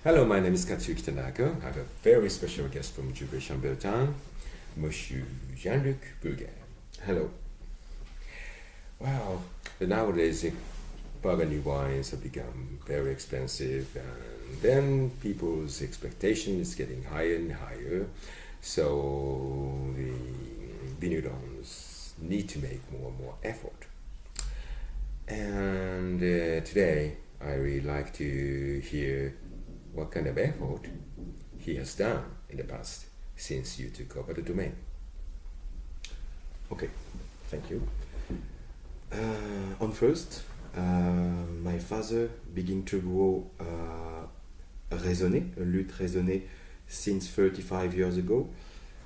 Hello, my name is Katsuki Tanaka. I have a very special guest from Jübre Chambertin, Monsieur Jean-Luc Burguet. Hello. Well, nowadays bourgogne wines have become very expensive, and then people's expectation is getting higher and higher. So the vignerons need to make more and more effort. And today, I really like to hear what kind of effort he has done in the past since you took over the domain. Okay, thank you. On first, my father began to grow a lutte raisonnée since 35 years ago,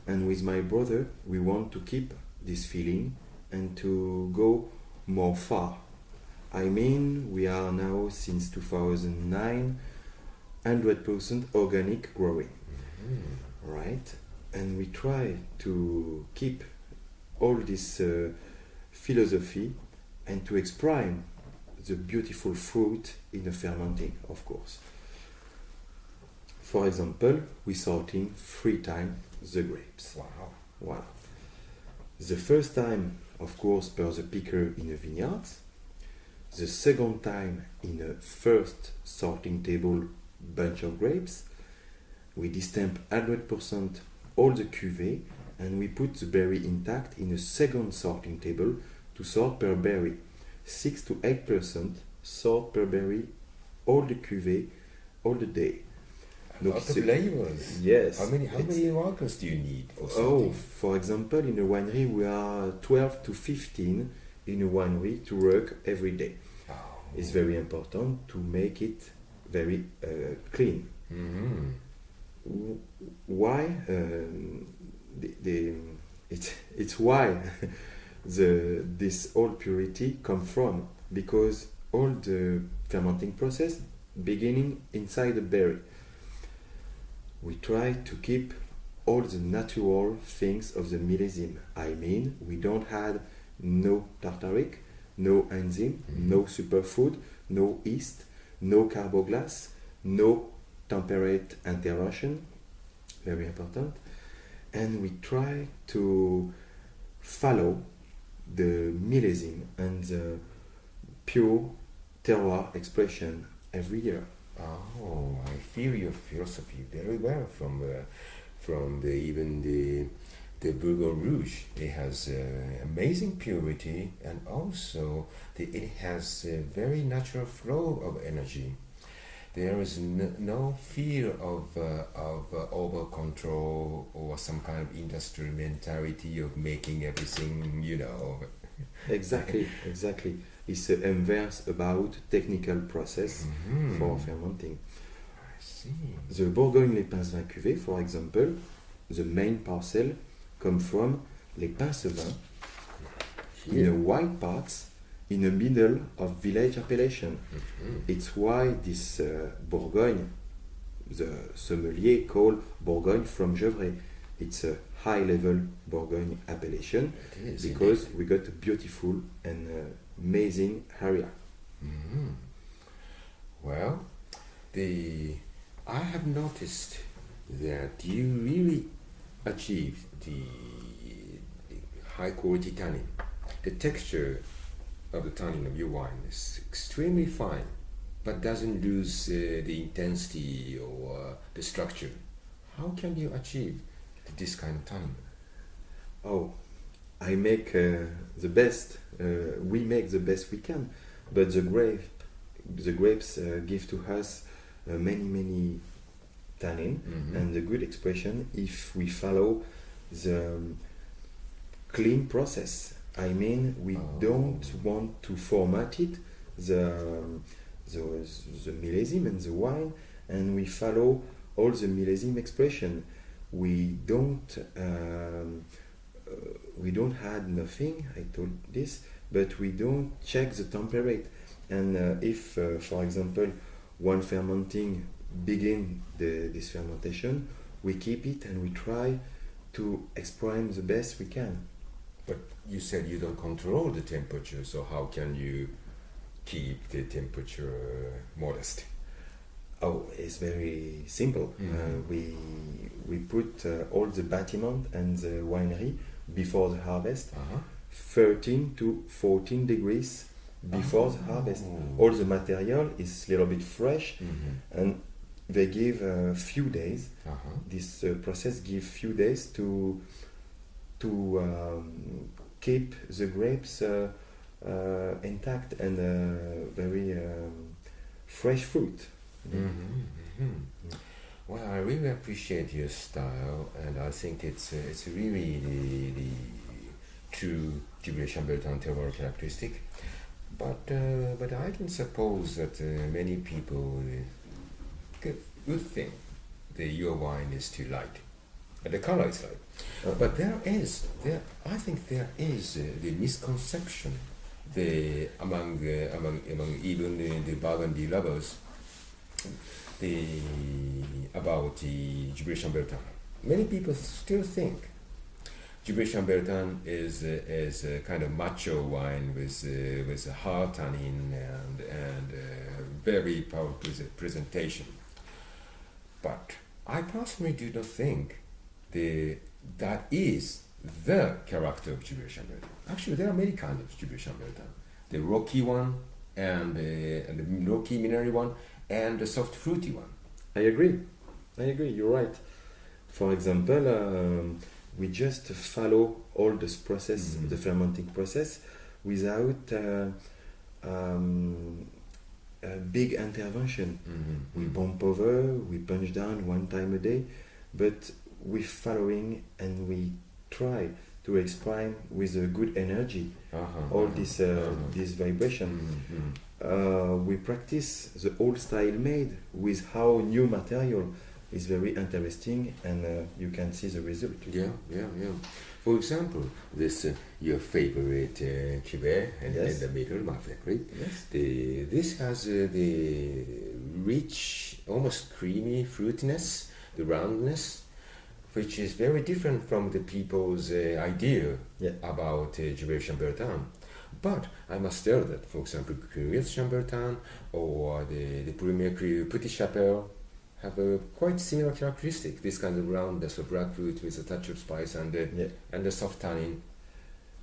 and with my brother we want to keep this feeling and to go more far. I mean, we are now since 2009 100% organic growing, right? And we try to keep all this philosophy and to exprime the beautiful fruit in the fermenting, of course. For example, we sorting 3 times the grapes. Wow. The first time, of course, per the picker in the vineyards. The second time in a first sorting table bunch of grapes. We distemp 100% all the cuvée and we put the berry intact in a second sorting table to sort per berry. 6 to 8% sort per berry, all the cuvée, all the day. Lots of flavors. Yes. How many workers do you need for sorting? For example, in a winery we are 12 to 15 in a winery to work every day. It's very important to make it very clean. Why? It's why this all purity come from, because all the fermenting process beginning inside the berry. We try to keep all the natural things of the millésime. I mean, we don't add no tartaric, no enzyme, no superfood, no yeast, no carboglass, no temperate intervention, very important. And we try to follow the millésime and the pure terroir expression every year. Oh, I feel your philosophy very well from even the Bourgogne Rouge. It has amazing purity, and also it has a very natural flow of energy. There is no fear of over control or some kind of industrial mentality of making everything, Exactly. It's the inverse about technical process for fermenting. I see. The Bourgogne Les Pinces Vins Cuvée, for example, the main parcel come from Les Pinces Vins in the white parts in the middle of village appellation. It's why this Bourgogne, the sommelier called Bourgogne from gevrey. It's a high-level Bourgogne appellation because we got a beautiful and amazing area. Well, I have noticed that you really achieved the high-quality tannin. The texture of the tannin of your wine is extremely fine, but doesn't lose the intensity or the structure. How can you achieve this kind of tannin? I make the best. We make the best we can, but the grapes give to us many tannin and the good expression if we follow the clean process. I mean, we don't want to format it, the millésime and the wine, and we follow all the millésime expression. We don't add nothing, I told this, but we don't check the temperature. And if, for example, one fermenting begin this fermentation, we keep it and we try to exprime the best we can. But you said you don't control the temperature, so how can you keep the temperature modest? Oh, it's very simple. We put all the bâtiment and the winery before the harvest, 13 to 14 degrees before the harvest. All the material is a little bit fresh, and they give a few days. This process gives few days to keep the grapes intact and very fresh fruit. Well, I really appreciate your style, and I think it's really the true gevrey chambertin terroir characteristic. But I can suppose that many people would think that your wine is too light, and the color is light. But I think there is the misconception among even the Burgundy lovers about the gevrey chambertin. Many people still think gevrey chambertin is a kind of macho wine with a hard tannin and very powerful presentation. But I personally do not think that is the character of gevrey chambertin. Actually, there are many kinds of gevrey chambertin. The rocky one, and the rocky mineral one, and the soft fruity one. I agree. You're right. For example, we just follow all this process, the fermenting process, without a big intervention. We bump over, we punch down one time a day, but we're following and we try to exprime with a good energy all this vibration. We practice the old style made with how new material is very interesting, and you can see the result. Yeah. For example, this your favorite cuvée in the middle, my favorite. Yes. This has the rich, almost creamy fruitiness, the roundness, which is very different from the people's idea about gevrey chambertin. But I must tell that, for example, Curious Chambertin or the Premier Cru Petit Chapelle have a quite similar characteristic. This kind of roundness of black fruit with a touch of spice and the soft tannin.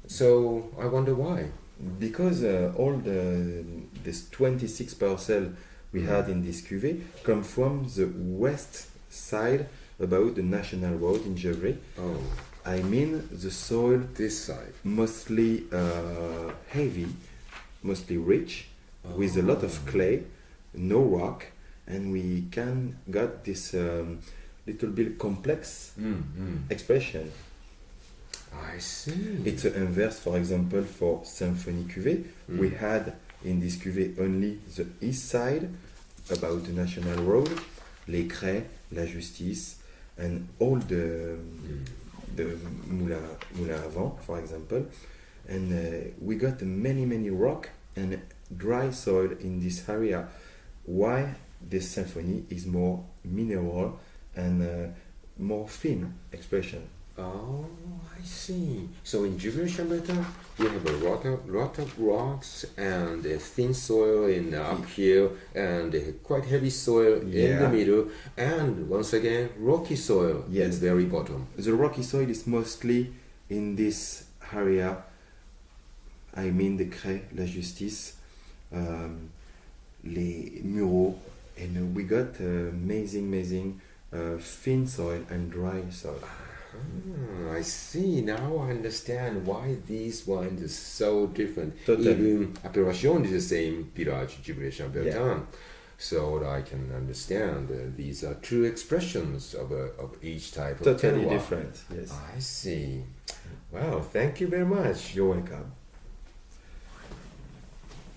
So I wonder why. Because all this 26 parcel we had in this cuvée come from the west side about the National Road in Gevrey. Oh. I mean the soil This side. mostly heavy, mostly rich, with a lot of clay, no rock, and we can got this little bit complex expression. I see. It's an inverse, for example, for Symphony Cuvée. We had in this cuvée only the east side, about the National Road, les Crêts, la Justice, and all the Moulin Avant, for example. And we got many rock and dry soil in this area. Why this symphony is more mineral and more thin expression. Oh, I see. So in gevrey chambertin, you have a lot of rocks and a thin soil in up here, and a quite heavy soil in the middle, and once again rocky soil at the very bottom. The rocky soil is mostly in this area. I mean the Crêts, la Justice, les Mureaux, and we got amazing thin soil and dry soil. I see. Now I understand why these wines are so different. Totally. Even Appellation is the same village, gevrey chambertin. So I can understand these are true expressions of each type of Totally terroir. different, yes. I see. Well, thank you very much. You're welcome.